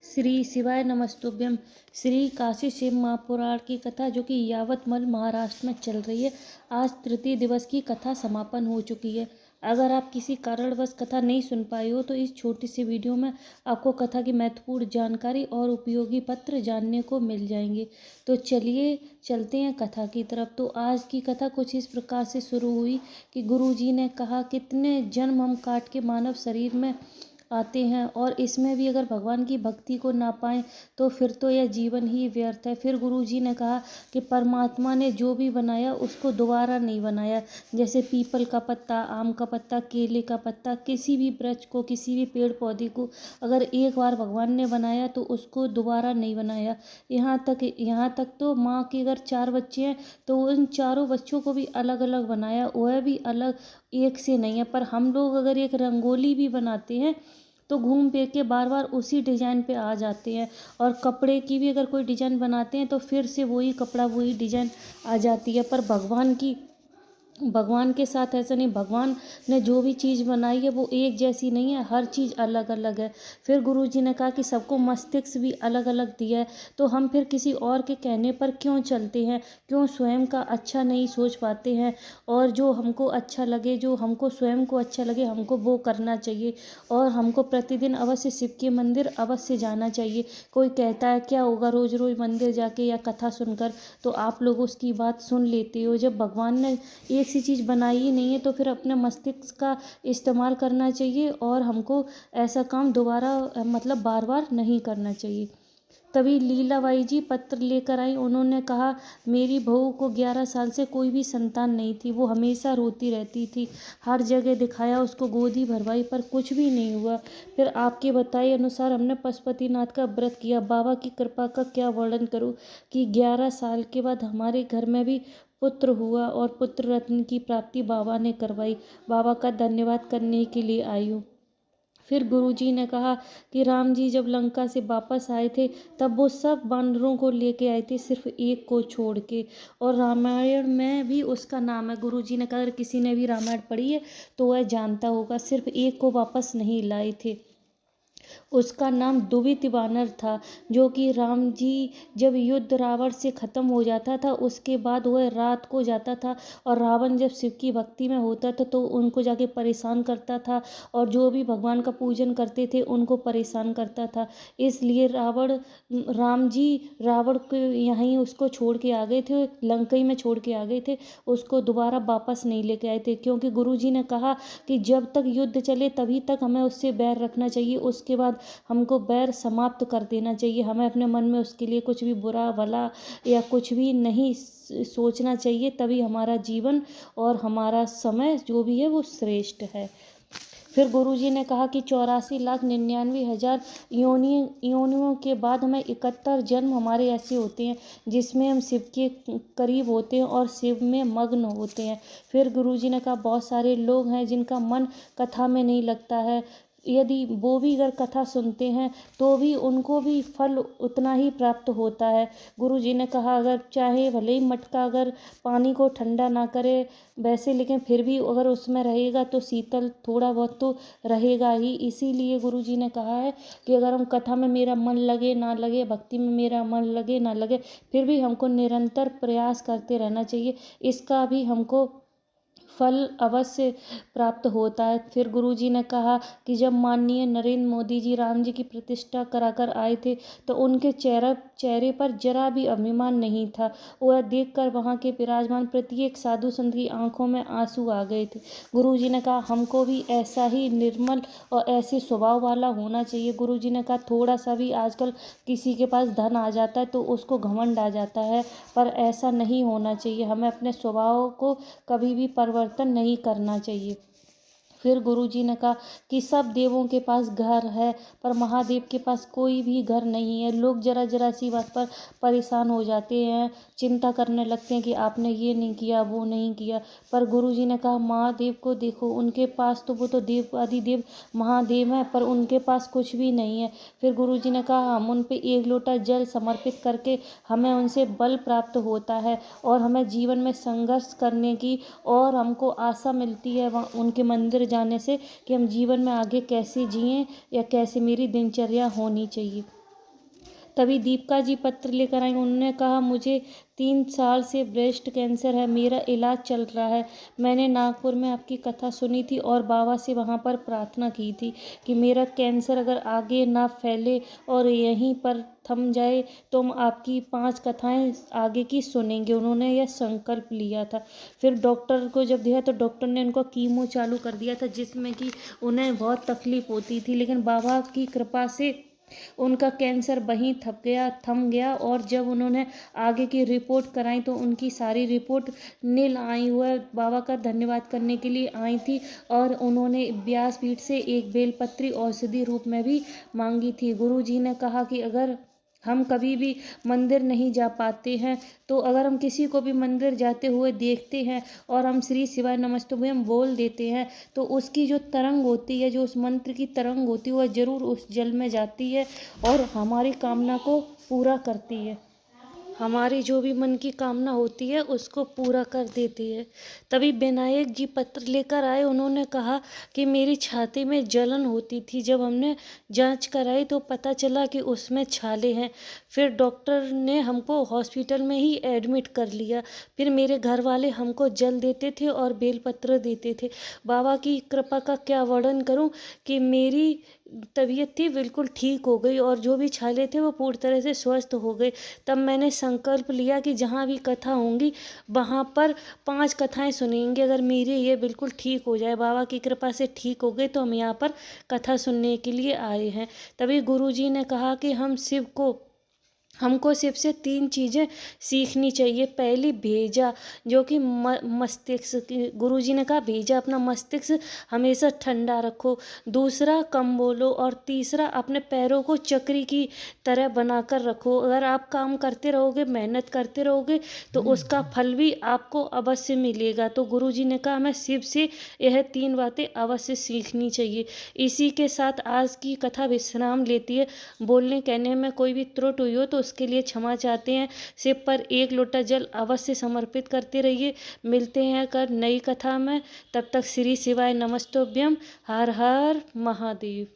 श्री शिवाय नमस्तुभ्यम। श्री काशी शिव महापुराण की कथा जो कि यावतमल महाराष्ट्र में चल रही है, आज तृतीय दिवस की कथा समापन हो चुकी है। अगर आप किसी कारणवश कथा नहीं सुन पाए हो तो इस छोटी सी वीडियो में आपको कथा की महत्वपूर्ण जानकारी और उपयोगी पत्र जानने को मिल जाएंगे। तो चलिए चलते हैं कथा की तरफ। तो आज की कथा कुछ इस प्रकार से शुरू हुई कि गुरुजी ने कहा, कितने जन्म हम काट के मानव शरीर में आते हैं और इसमें भी अगर भगवान की भक्ति को ना पाएं तो फिर तो यह जीवन ही व्यर्थ है। फिर गुरुजी ने कहा कि परमात्मा ने जो भी बनाया उसको दोबारा नहीं बनाया। जैसे पीपल का पत्ता, आम का पत्ता, केले का पत्ता, किसी भी वृक्ष को, किसी भी पेड़ पौधे को अगर एक बार भगवान ने बनाया तो उसको दोबारा नहीं बनाया। यहाँ तक तो माँ के अगर 4 बच्चे हैं तो उन चारों बच्चों को भी अलग अलग बनाया, वह भी अलग, एक से नहीं है। पर हम लोग अगर एक रंगोली भी बनाते हैं तो घूम फिर के बार बार उसी डिजाइन पे आ जाते हैं। और कपड़े की भी अगर कोई डिजाइन बनाते हैं तो फिर से वही कपड़ा, वही डिजाइन आ जाती है। पर भगवान के साथ ऐसा नहीं। भगवान ने जो भी चीज़ बनाई है वो एक जैसी नहीं है, हर चीज़ अलग अलग है। फिर गुरुजी ने कहा कि सबको मस्तिष्क भी अलग अलग दिया है, तो हम फिर किसी और के कहने पर क्यों चलते हैं, क्यों स्वयं का अच्छा नहीं सोच पाते हैं। और जो हमको अच्छा लगे, जो हमको स्वयं को अच्छा लगे, हमको वो करना चाहिए। और हमको प्रतिदिन अवश्य शिव के मंदिर अवश्य जाना चाहिए। कोई कहता है क्या होगा रोज़ रोज़ मंदिर जाके या कथा सुनकर, तो आप लोग उसकी बात सुन लेते हो। जब भगवान ने एक सी चीज़ बनाई ही नहीं है तो फिर अपने मस्तिष्क का इस्तेमाल करना चाहिए और हमको ऐसा काम दोबारा मतलब बार बार नहीं करना चाहिए। तभी लीलाबाई जी पत्र लेकर आई। उन्होंने कहा, मेरी बहू को 11 साल से कोई भी संतान नहीं थी। वो हमेशा रोती रहती थी, हर जगह दिखाया, उसको गोदी भरवाई पर कुछ भी नहीं हुआ। फिर आपके बताए अनुसार हमने पशुपतिनाथ का व्रत किया। बाबा की कृपा का क्या वर्णन करूं कि 11 साल के बाद हमारे घर में भी पुत्र हुआ और पुत्र रत्न की प्राप्ति बाबा ने करवाई। बाबा का धन्यवाद करने के लिए आई हूँ। फिर गुरुजी ने कहा कि राम जी जब लंका से वापस आए थे तब वो सब वानरों को लेके आए थे, सिर्फ एक को छोड़ के। और रामायण में भी उसका नाम है। गुरुजी ने कहा अगर किसी ने भी रामायण पढ़ी है तो वह जानता होगा, सिर्फ एक को वापस नहीं लाए थे। उसका नाम दुवित वानर था, जो कि राम जी जब युद्ध रावण से ख़त्म हो जाता था उसके बाद वह रात को जाता था और रावण जब शिव की भक्ति में होता था तो उनको जाके परेशान करता था और जो भी भगवान का पूजन करते थे उनको परेशान करता था। इसलिए राम जी रावण को यहीं उसको छोड़ के आ गए थे, लंकई में छोड़ के आ गए थे। उसको दोबारा वापस नहीं लेके आए थे, क्योंकि गुरुजी ने कहा कि जब तक युद्ध चले तभी तक हमें उससे बैर रखना चाहिए, उसके बाद हमको बैर समाप्त कर देना चाहिए। हमें अपने मन में उसके लिए कुछ भी बुरा भला या कुछ भी नहीं सोचना चाहिए, तभी हमारा जीवन और हमारा समय जो भी है वो श्रेष्ठ है। फिर गुरुजी ने कहा कि 84,99,000 योनियों के बाद हमें 71 जन्म हमारे ऐसे होते हैं जिसमें हम शिव के करीब होते हैं और शिव में मग्न होते हैं। फिर गुरुजी ने कहा बहुत सारे लोग हैं जिनका मन कथा में नहीं लगता है, यदि वो भी अगर कथा सुनते हैं तो भी उनको भी फल उतना ही प्राप्त होता है। गुरुजी ने कहा अगर चाहे भले ही मटका अगर पानी को ठंडा ना करे वैसे, लेकिन फिर भी अगर उसमें रहेगा तो शीतल थोड़ा बहुत तो रहेगा ही। इसीलिए गुरुजी ने कहा है कि अगर हम कथा में मेरा मन लगे ना लगे, भक्ति में मेरा मन लगे ना लगे, फिर भी हमको निरंतर प्रयास करते रहना चाहिए। इसका भी हमको फल अवश्य प्राप्त होता है। फिर गुरुजी ने कहा कि जब माननीय नरेंद्र मोदी जी राम जी की प्रतिष्ठा कराकर आए थे तो उनके चेहरे पर जरा भी अभिमान नहीं था। वह देखकर वहाँ के विराजमान प्रत्येक साधु संत की आंखों में आंसू आ गए थे। गुरुजी ने कहा हमको भी ऐसा ही निर्मल और ऐसे स्वभाव वाला होना चाहिए। गुरुजी ने कहा थोड़ा सा भी आजकल किसी के पास धन आ जाता है तो उसको घमंड आ जाता है, पर ऐसा नहीं होना चाहिए। हमें अपने स्वभाव को कभी भी परिवर्तन नहीं करना चाहिए। फिर गुरुजी ने कहा कि सब देवों के पास घर है पर महादेव के पास कोई भी घर नहीं है। लोग जरा जरा सी बात पर परेशान हो जाते हैं, चिंता करने लगते हैं कि आपने ये नहीं किया, वो नहीं किया। पर गुरुजी ने कहा महादेव को देखो, उनके पास तो वो तो देव आदिदेव महादेव हैं पर उनके पास कुछ भी नहीं है। फिर गुरुजी ने कहा हम उन पे एक लोटा जल समर्पित करके हमें उनसे बल प्राप्त होता है और हमें जीवन में संघर्ष करने की और हमको आशा मिलती है वहाँ उनके मंदिर जाने से कि हम जीवन में आगे कैसे जिएं या कैसे मेरी दिनचर्या होनी चाहिए। तभी दीपिका जी पत्र लेकर आई। उन्होंने कहा, मुझे 3 साल से ब्रेस्ट कैंसर है, मेरा इलाज चल रहा है। मैंने नागपुर में आपकी कथा सुनी थी और बाबा से वहाँ पर प्रार्थना की थी कि मेरा कैंसर अगर आगे ना फैले और यहीं पर थम जाए तो हम आपकी 5 कथाएं आगे की सुनेंगे। उन्होंने यह संकल्प लिया था। फिर डॉक्टर को जब दिया तो डॉक्टर ने उनको कीमो चालू कर दिया था, जिसमें कि उन्हें बहुत तकलीफ होती थी, लेकिन बाबा की कृपा से उनका कैंसर वहीं थम गया। और जब उन्होंने आगे की रिपोर्ट कराई तो उनकी सारी रिपोर्ट नील आई हुआ बाबा का धन्यवाद करने के लिए आई थी। और उन्होंने व्यासपीठ से एक बेलपत्री औषधि रूप में भी मांगी थी। गुरु जी ने कहा कि अगर हम कभी भी मंदिर नहीं जा पाते हैं तो अगर हम किसी को भी मंदिर जाते हुए देखते हैं और हम श्री शिवाय नमस्तुभ्यम बोल देते हैं तो उसकी जो तरंग होती है, जो उस मंत्र की तरंग होती है, वह जरूर उस जल में जाती है और हमारी कामना को पूरा करती है। हमारी जो भी मन की कामना होती है उसको पूरा कर देती है। तभी विनायक जी पत्र लेकर आए। उन्होंने कहा कि मेरी छाती में जलन होती थी, जब हमने जांच कराई तो पता चला कि उसमें छाले हैं। फिर डॉक्टर ने हमको हॉस्पिटल में ही एडमिट कर लिया। फिर मेरे घर वाले हमको जल देते थे और बेलपत्र देते थे। बाबा की कृपा का क्या वर्णन करूं कि मेरी तबीयत थी बिल्कुल ठीक हो गई और जो भी छाले थे वो पूरी तरह से स्वस्थ हो गए। तब मैंने संकल्प लिया कि जहाँ भी कथा होंगी वहाँ पर 5 कथाएं सुनेंगे। अगर मेरी ये बिल्कुल ठीक हो जाए, बाबा की कृपा से ठीक हो गए, तो हम यहाँ पर कथा सुनने के लिए आए हैं। तभी गुरुजी ने कहा कि हमको शिव से 3 चीज़ें सीखनी चाहिए। पहली, भेजा, जो कि मस्तिष्क, गुरुजी ने कहा भेजा अपना मस्तिष्क हमेशा ठंडा रखो। दूसरा, कम बोलो। और तीसरा, अपने पैरों को चक्री की तरह बनाकर रखो। अगर आप काम करते रहोगे, मेहनत करते रहोगे तो उसका फल भी आपको अवश्य मिलेगा। तो गुरुजी ने कहा हमें शिव से यह 3 बातें अवश्य सीखनी चाहिए। इसी के साथ आज की कथा विश्राम लेती है। बोलने कहने में कोई भी त्रुटि हुई हो तो उसके लिए क्षमा चाहते हैं। शिव पर 1 लोटा जल अवश्य समर्पित करते रहिए। मिलते हैं कल नई कथा में। तब तक श्री शिवाय नमस्तुभ्यम। हर हर महादेव।